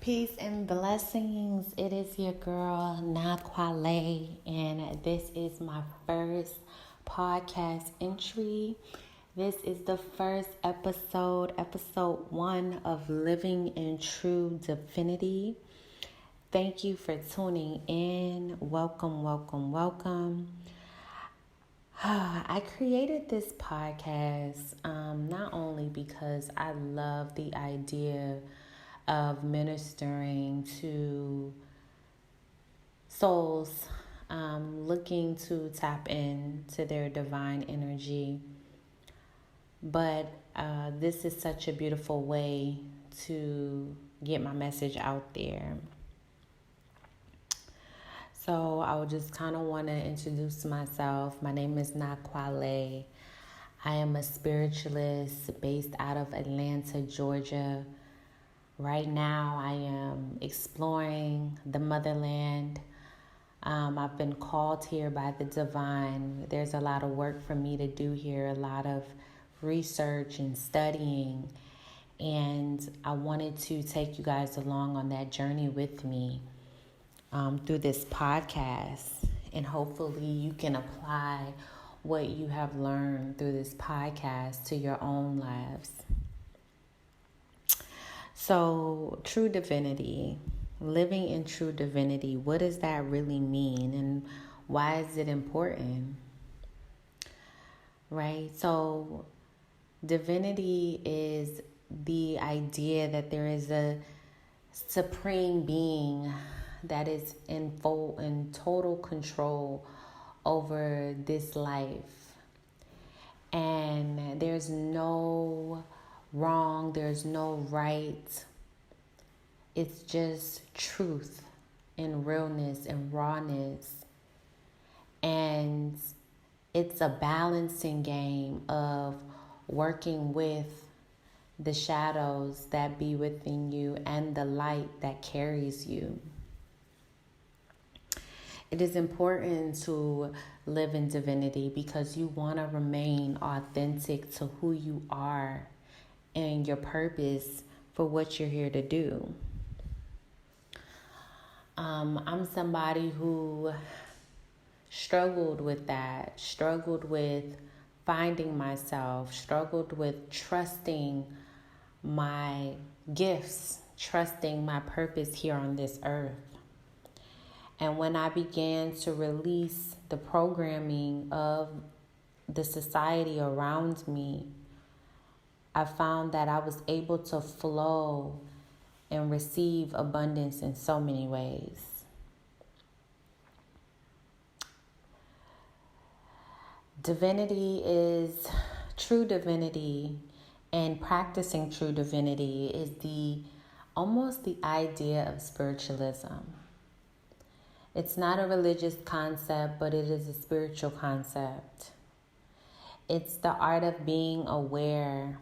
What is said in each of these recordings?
Peace and blessings. It is your girl, Naa Kwaley, and this is my first podcast entry. This is the first episode 1 of Living in True Divinity. Thank you for tuning in. Welcome. I created this podcast not only because I love the idea of ministering to souls looking to tap into their divine energy, but this is such a beautiful way to get my message out there. So I would just kind of want to introduce myself. My name is Naa Kwaley. I am a spiritualist based out of Atlanta, Georgia. Right now I am exploring the motherland. I've been called here by the divine. There's a lot of work for me to do here, a lot of research and studying. And I wanted to take you guys along on that journey with me. Through this podcast, and hopefully you can apply what you have learned through this podcast to your own lives. So, true divinity, living in true divinity, what does that really mean, and why is it important? Right? So, divinity is the idea that there is a supreme being that is in total control over this life. And there's no wrong, there's no right. It's just truth and realness and rawness. And it's a balancing game of working with the shadows that be within you and the light that carries you. It is important to live in divinity because you want to remain authentic to who you are and your purpose for what you're here to do. I'm somebody who struggled with that, struggled with finding myself, struggled with trusting my gifts, trusting my purpose here on this earth. And when I began to release the programming of the society around me, I found that I was able to flow and receive abundance in so many ways. Divinity is true divinity, and practicing true divinity is almost the idea of spiritualism. It's not a religious concept, but it is a spiritual concept. It's the art of being aware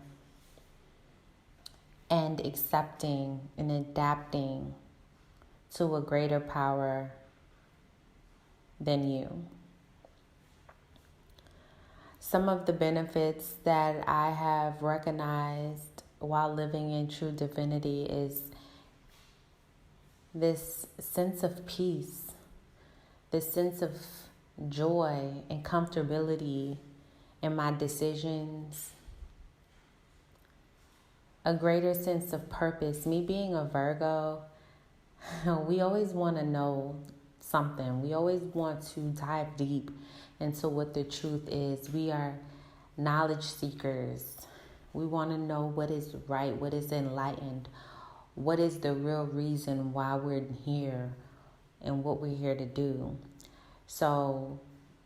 and accepting and adapting to a greater power than you. Some of the benefits that I have recognized while living in true divinity is this sense of peace, this sense of joy and comfortability in my decisions, a greater sense of purpose. Me being a Virgo, we always want to know something. We always want to dive deep into what the truth is. We are knowledge seekers. We want to know what is right, what is enlightened, what is the real reason why we're here and what we're here to do. So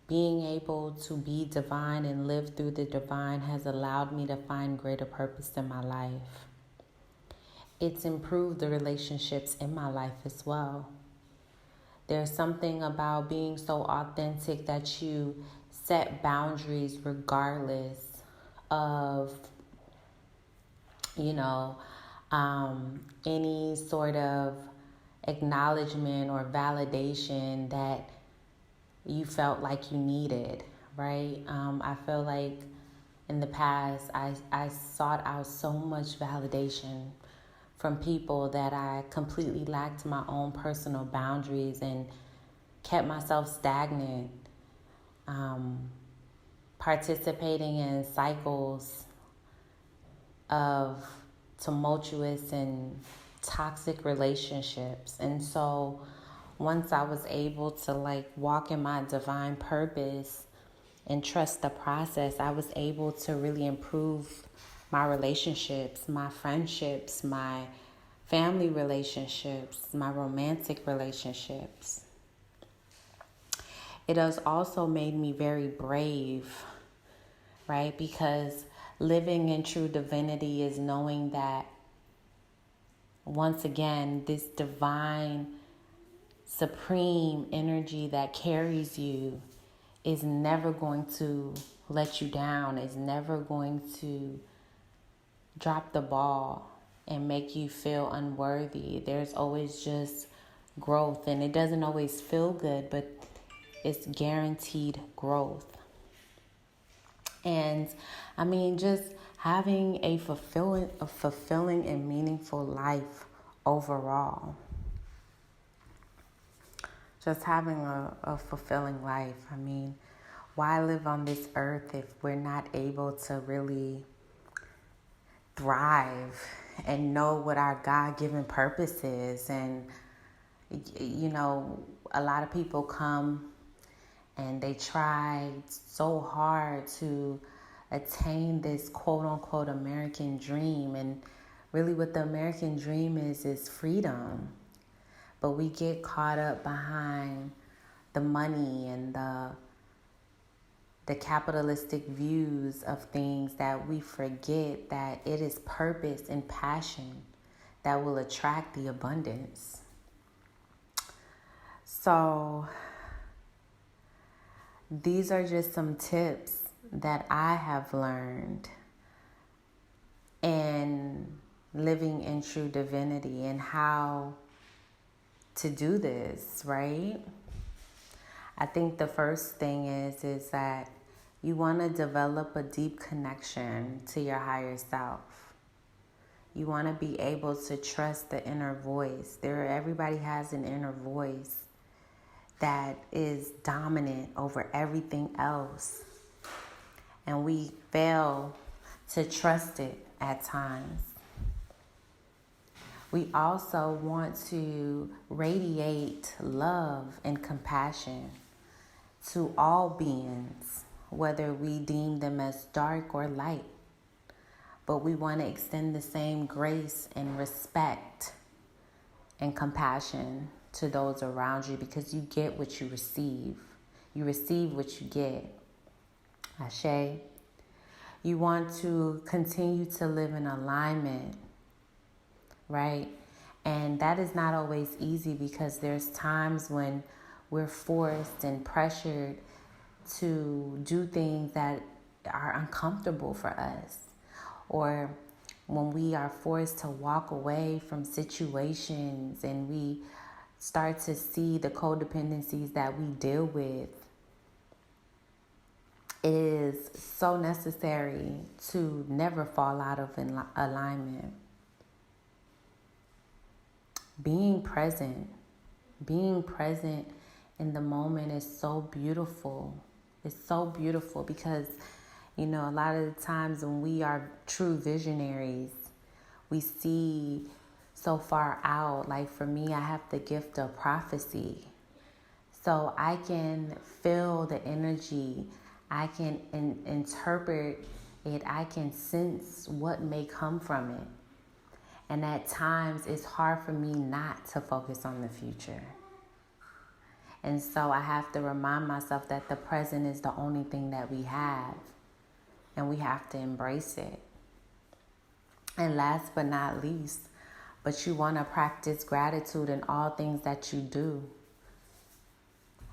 being able to be divine and live through the divine has allowed me to find greater purpose in my life. It's improved the relationships in my life as well. There's something about being so authentic that you set boundaries regardless of, any sort of acknowledgement or validation that you felt like you needed, right? I feel like in the past, I sought out so much validation from people that I completely lacked my own personal boundaries and kept myself stagnant, participating in cycles of tumultuous and toxic relationships. And so once I was able to walk in my divine purpose and trust the process, I was able to really improve my relationships, my friendships, my family relationships, my romantic relationships. It has also made me very brave, right? Because living in true divinity is knowing that, once again, this divine, supreme energy that carries you is never going to let you down, is never going to drop the ball and make you feel unworthy. There's always just growth, and it doesn't always feel good, but it's guaranteed growth. And I mean, just having a fulfilling and meaningful life overall. Just having a fulfilling life. I mean, why live on this earth if we're not able to really thrive and know what our God-given purpose is? And, a lot of people come and they try so hard to attain this quote-unquote American dream. And really what the American dream is freedom. But we get caught up behind the money and the capitalistic views of things that we forget that it is purpose and passion that will attract the abundance. So these are just some tips that I have learned in living in true divinity and how to do this, right? I think the first thing is that you want to develop a deep connection to your higher self. You want to be able to trust the inner voice. Everybody has an inner voice that is dominant over everything else. And we fail to trust it at times. We also want to radiate love and compassion to all beings, whether we deem them as dark or light. But we want to extend the same grace and respect and compassion to those around you, because you get what you receive. You receive what you get. Ashe. You want to continue to live in alignment, right? And that is not always easy, because there's times when we're forced and pressured to do things that are uncomfortable for us, or when we are forced to walk away from situations and we start to see the codependencies that we deal with. It is so necessary to never fall out of alignment. Being present in the moment is so beautiful. It's so beautiful because, a lot of the times when we are true visionaries, we see so far out. Like for me, I have the gift of prophecy. So I can feel the energy. I can interpret it. I can sense what may come from it. And at times, it's hard for me not to focus on the future. And so I have to remind myself that the present is the only thing that we have. And we have to embrace it. And last but not least, but you want to practice gratitude in all things that you do.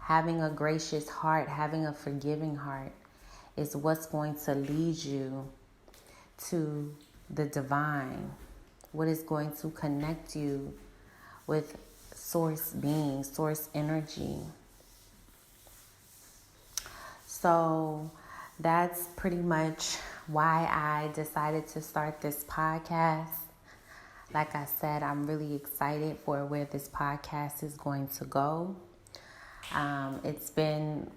Having a gracious heart, having a forgiving heart is what's going to lead you to the divine. What is going to connect you with source being, source energy. So that's pretty much why I decided to start this podcast. Like I said, I'm really excited for where this podcast is going to go. It's been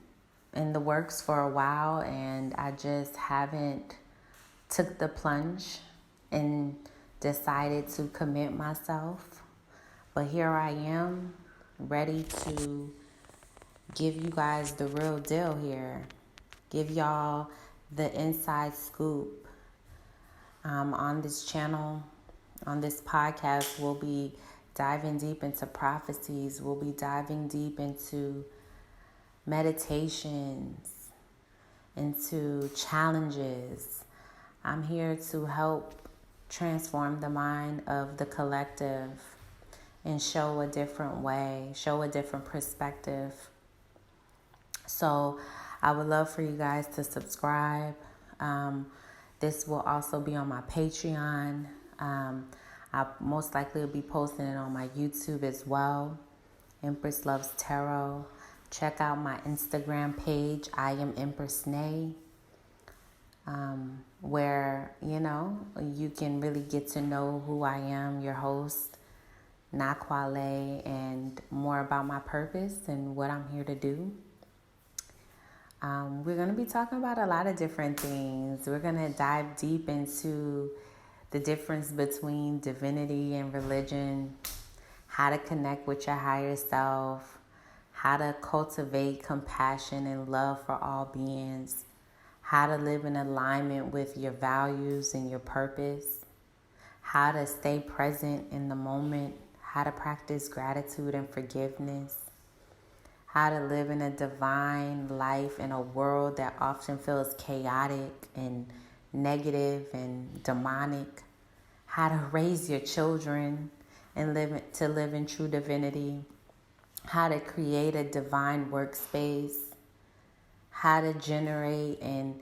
in the works for a while, and I just haven't took the plunge and decided to commit myself. But here I am, ready to give you guys the real deal here. Give y'all the inside scoop. On this channel, on this podcast, we'll be diving deep into prophecies. We'll be diving deep into meditations, into challenges. I'm here to help transform the mind of the collective and show a different way, show a different perspective. So I would love for you guys to subscribe. This will also be on my Patreon. I most likely will be posting it on my YouTube as well. Empress Loves Tarot. Check out my Instagram page. I am Empress Nay. Where, you can really get to know who I am, your host, Naa Kwaley, and more about my purpose and what I'm here to do. We're going to be talking about a lot of different things. We're going to dive deep into the difference between divinity and religion, how to connect with your higher self, how to cultivate compassion and love for all beings, how to live in alignment with your values and your purpose, how to stay present in the moment, how to practice gratitude and forgiveness, how to live in a divine life in a world that often feels chaotic and negative and demonic, how to raise your children and live in true divinity, how to create a divine workspace, how to generate and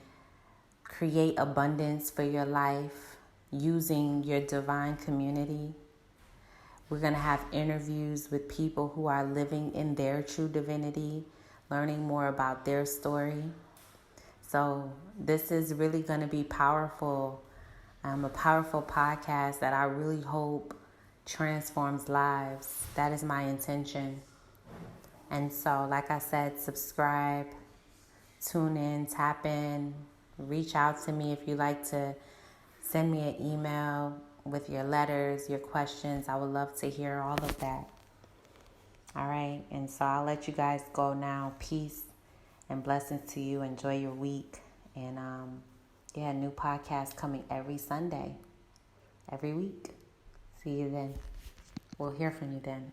create abundance for your life using your divine community. We're going to have interviews with people who are living in their true divinity, learning more about their story. So this is really going to be powerful, a powerful podcast that I really hope transforms lives. That is my intention. And so, like I said, subscribe, tune in, tap in, reach out to me if you'd like to send me an email with your letters, your questions. I would love to hear all of that. All right. And so I'll let you guys go now. Peace and blessings to you. Enjoy your week. And new podcast coming every Sunday, every week. See you then. We'll hear from you then.